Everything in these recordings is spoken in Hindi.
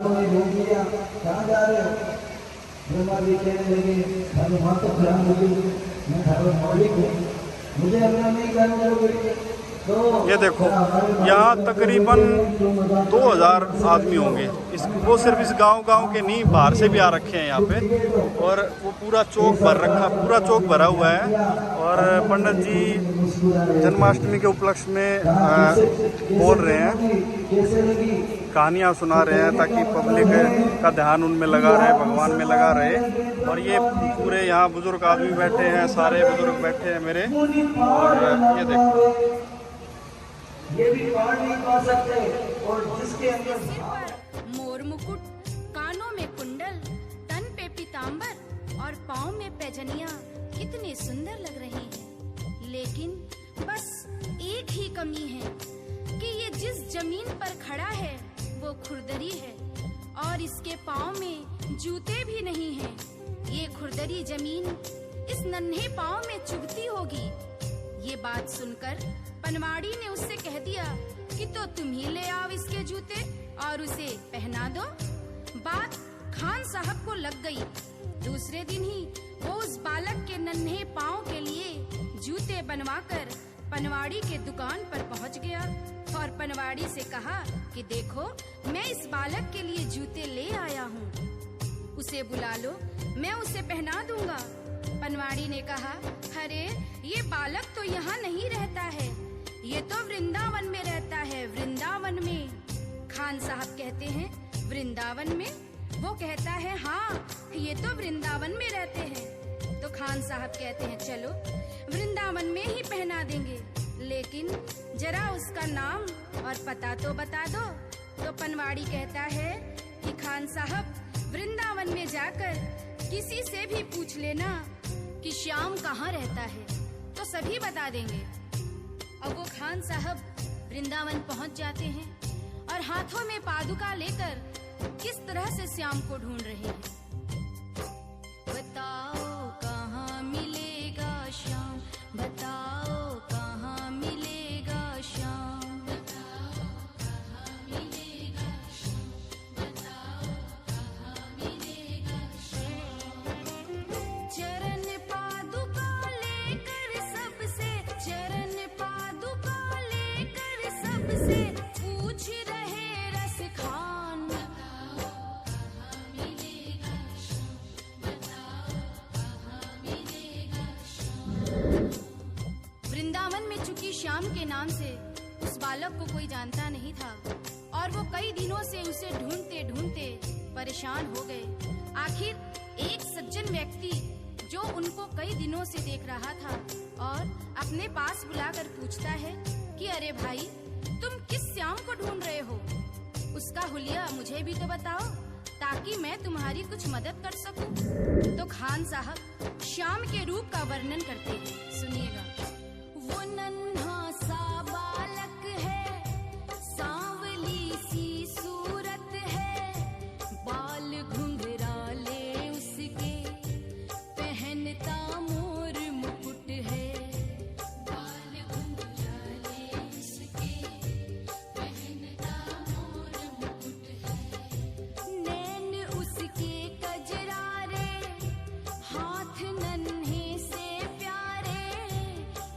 कहाँ जा रहे हो? ब्रह्मा जी कहने लगे, वहाँ तो खराब हो गई, मैं थारो मालिक हूँ, मुझे अपना नहीं करना होगा। तो ये देखो यहाँ तकरीबन 2000 आदमी होंगे। वो सिर्फ इस गांव के नहीं, बाहर से भी आ रखे हैं यहाँ पे। और वो पूरा चौक भर रखा, पूरा चौक भरा हुआ है। और पंडित जी जन्माष्टमी के उपलक्ष्य में बोल रहे हैं, कहानियाँ सुना रहे हैं, ताकि पब्लिक का ध्यान उनमें लगा रहे, भगवान में लगा रहे। और ये पूरे यहाँ बुजुर्ग आदमी बैठे हैं, सारे बुजुर्ग बैठे हैं मेरे। और ये देखो, ये भी पढ़ नहीं पा सकते। और जिसके अंदर मोर मुकुट, कानों में कुंडल, तन पे पीतांबर और पाँव में पैजनियां कितने सुंदर लग रहे हैं। लेकिन बस एक ही कमी है कि ये जिस जमीन पर खड़ा है वो खुरदरी है और इसके पाँव में जूते भी नहीं हैं। ये खुरदरी जमीन इस नन्हे पाँव में चुभती होगी। ये बात सुनकर पनवाड़ी ने उससे कह दिया कि तो तुम ही ले आओ इसके जूते और उसे पहना दो। बात खान साहब को लग गई। दूसरे दिन ही वो उस बालक के नन्हे पाँव के लिए जूते बनवाकर पनवाड़ी के दुकान पर पहुंच गया और पनवाड़ी से कहा कि देखो, मैं इस बालक के लिए जूते ले आया हूँ, उसे बुला लो, मैं उसे पहना दूंगा। पनवाड़ी ने कहा, अरे ये बालक तो यहाँ नहीं रहता है, ये तो वृंदावन में रहता है, वृंदावन में। खान साहब कहते हैं, वृंदावन में? वो कहता है, हाँ, ये तो वृंदावन में रहते हैं। तो खान साहब कहते हैं, चलो वृंदावन में ही पहना देंगे, लेकिन जरा उसका नाम और पता तो बता दो। तो पनवाड़ी कहता है कि खान साहब, वृंदावन में जाकर किसी से भी पूछ लेना कि श्याम कहाँ रहता है, तो सभी बता देंगे। अब वो खान साहब वृंदावन पहुंच जाते हैं और हाथों में पादुका लेकर किस तरह से श्याम को ढूंढ रहे हैं। बताओ कहाँ मिलेगा श्याम, बताओ कहाँ मिलेगा श्याम, बताओ कहाँ मिलेगा श्याम, बताओ कहाँ मिलेगा श्याम। चरण पादुका लेकर सबसे, चरण पादुका लेकर सबसे पूछ रहे रस खान, बताओ कहाँ मिलेगा श्याम, बताओ कहाँ मिलेगा श्याम। वृंदावन में चूंकि श्याम के नाम से उस बालक को कोई जानता नहीं था और वो कई दिनों से उसे ढूंढते ढूंढते परेशान हो गए। आखिर एक सज्जन व्यक्ति जो उनको कई दिनों से देख रहा था और अपने पास बुलाकर पूछता है कि अरे भाई, तुम किस श्याम को ढूंढ रहे हो? उसका हुलिया मुझे भी तो बताओ ताकि मैं तुम्हारी कुछ मदद कर सकूं। तो खान साहब श्याम के रूप का वर्णन करते हैं, सुनिएगा। वो नन्हा सा बालक है, सांवली सी सूरत है, बाल घुंघराले उसके, पहनता मोर मुकुट है, बाल घुंघराले उसके, पहनता मोर मुकुट है, नैन उसके कजरारे, हाथ नन्हे से प्यारे,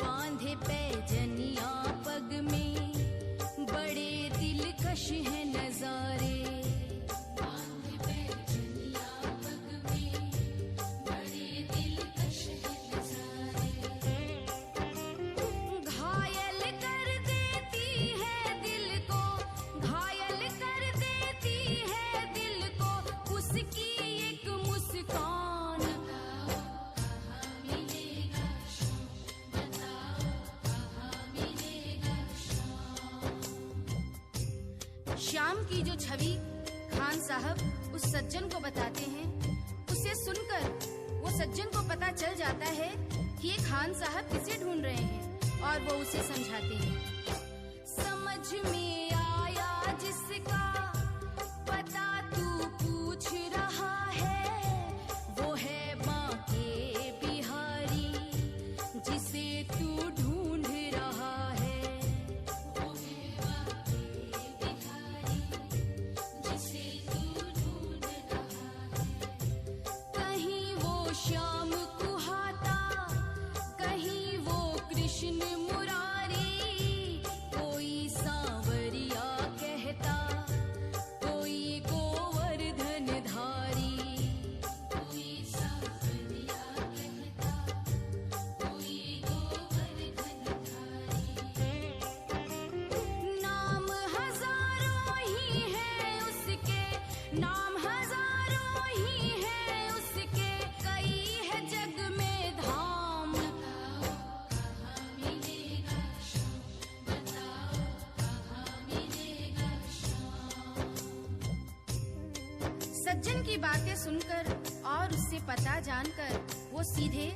बांधे पैजनिया पग में, बड़े दिलकश है नजारे, बांधे पैजनिया पग में, बड़े दिलकश है नजारे। घायल कर देती है दिल को, घायल कर देती है दिल को उसकी एक मुस्कान, बताओ कहाँ मिलेगा श्याम, बताओ कहाँ मिलेगा श्याम। श्याम की जो छवि खान साहब उस सज्जन को बताते हैं, उसे सुनकर वो सज्जन को पता चल जाता है कि ये खान साहब किसे ढूंढ रहे हैं और वो उसे समझाते हैं। समझ में आया जिसका पता तू पूछ रहा है, वो है बांके बिहारी जिसे तू ढूंढ रहा है, वो है बांके बिहारी जिसे तू नाम हजारों ही है उसके, कई है जग में धाम। कहाँ मिलेगा शाम, बताओ कहाँ मिलेगा शाम। सज्जन की बातें सुनकर और उससे पता जानकर वो सीधे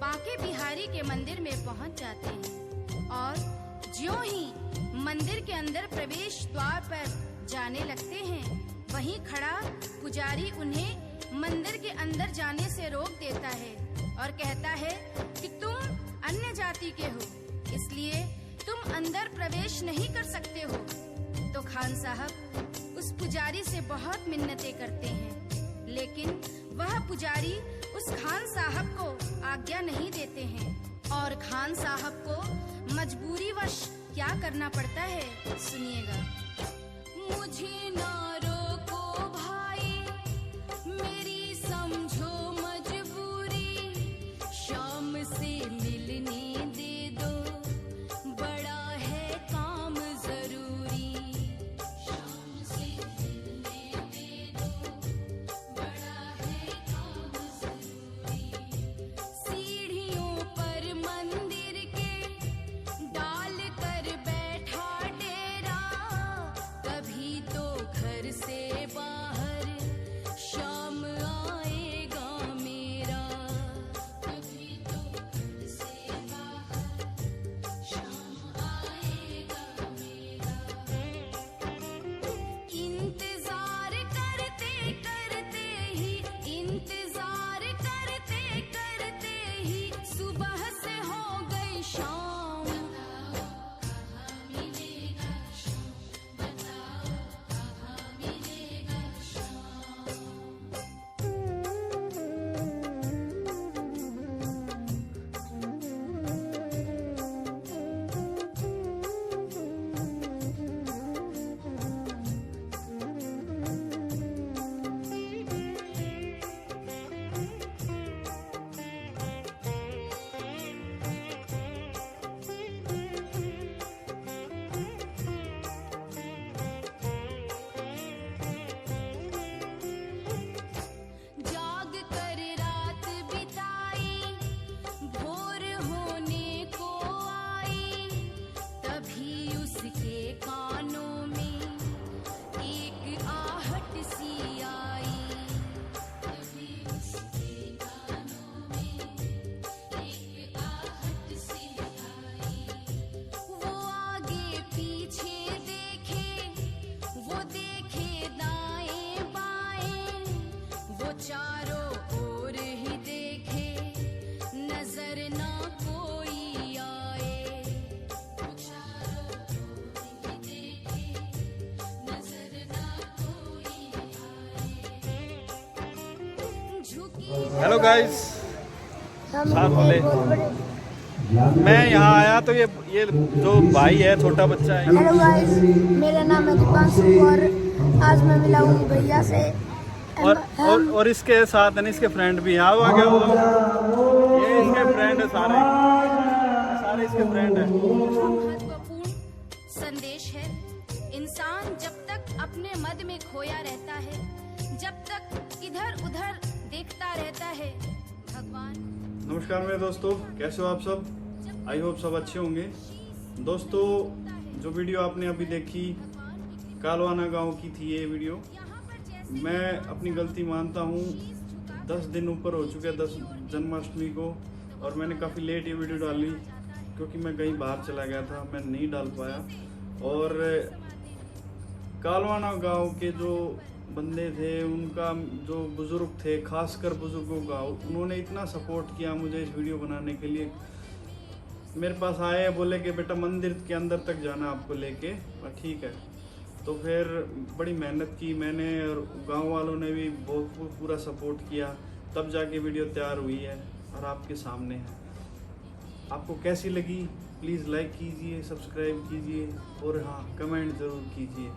बांके बिहारी के मंदिर में पहुंच जाते हैं और ज्यों ही मंदिर के अंदर प्रवेश द्वार पर जाने लगते हैं, वहीं खड़ा पुजारी उन्हें मंदिर के अंदर जाने से रोक देता है और कहता है कि तुम अन्य जाति के हो, इसलिए तुम अंदर प्रवेश नहीं कर सकते हो। तो खान साहब उस पुजारी से बहुत मिन्नतें करते हैं, लेकिन वह पुजारी उस खान साहब को आज्ञा नहीं देते हैं और खान साहब को मजबूरीवश क्या करना पड़ता है, सुनिएगा। मुझे ना रोको भाई, मेरी समझो मजबूरी, शाम से मिलने दे दो, बड़ा है काम जरूरी। शाम से मिलने दे दो, बड़ा है काम जरूरी। सीढ़ियों पर मंदिर के डाल कर बैठा डेरा, कभी तो घर से बाहर शाम आएगा मेरा, कभी तो घर से बाहर शाम आएगा मेरा। इंतजार करते करते ही, इंतजार करते करते ही सुबह से हो गई शाम। कहाँ मिलेगा शाम, बताओ कहाँ मिलेगा शाम। जाग कर रात बिताई, भोर होने को आई, तभी उसके कानों में एक आहट सी आई, तभी उसके कानों में एक आहट सी आई। वो आगे पीछे देखे, वो देखे दाएं बाएं, वो चारों ओर ही देखे, नजर ना कोई आए, वो चारों ओर ही देखे, नजर ना कोई आए। झुकी हेलो गाइस, साथ वाले मैं यहाँ आया तो ये जो भाई है, छोटा बच्चा है। हेलो गाइस, मेरा नाम है दीपांशु और आज मैं मिला हूँ भैया से। और इसके साथ है इसके फ्रेंड भी यहाँ आ गया वो, ये इसके फ्रेंड है, सारे इसके फ्रेंड है। महत्वपूर्ण संदेश है। इंसान जब तक अपने मद में खोया रहता है, जब तक इधर उधर देखता रहता है, भगवान। नमस्कार मेरे दोस्तों, कैसे हो आप सब? आई होप सब अच्छे होंगे। दोस्तों, जो वीडियो आपने अभी देखी कालवाना गांव की थी, ये वीडियो मैं अपनी गलती मानता हूँ। 10 दिन ऊपर हो चुके हैं 10 जन्माष्टमी को, और मैंने काफ़ी लेट ये वीडियो डाली क्योंकि मैं कहीं बाहर चला गया था, मैं नहीं डाल पाया। और कालवाना गांव के जो बंदे थे, उनका जो बुज़ुर्ग थे, खासकर बुज़ुर्गों का, उन्होंने इतना सपोर्ट किया मुझे इस वीडियो बनाने के लिए। मेरे पास आए, बोले कि बेटा मंदिर के अंदर तक जाना आपको लेके, और ठीक है। तो फिर बड़ी मेहनत की मैंने, और गांव वालों ने भी बहुत पूरा सपोर्ट किया, तब जाके वीडियो तैयार हुई है और आपके सामने है। आपको कैसी लगी प्लीज़ लाइक कीजिए, सब्सक्राइब कीजिए और हाँ, कमेंट ज़रूर कीजिए।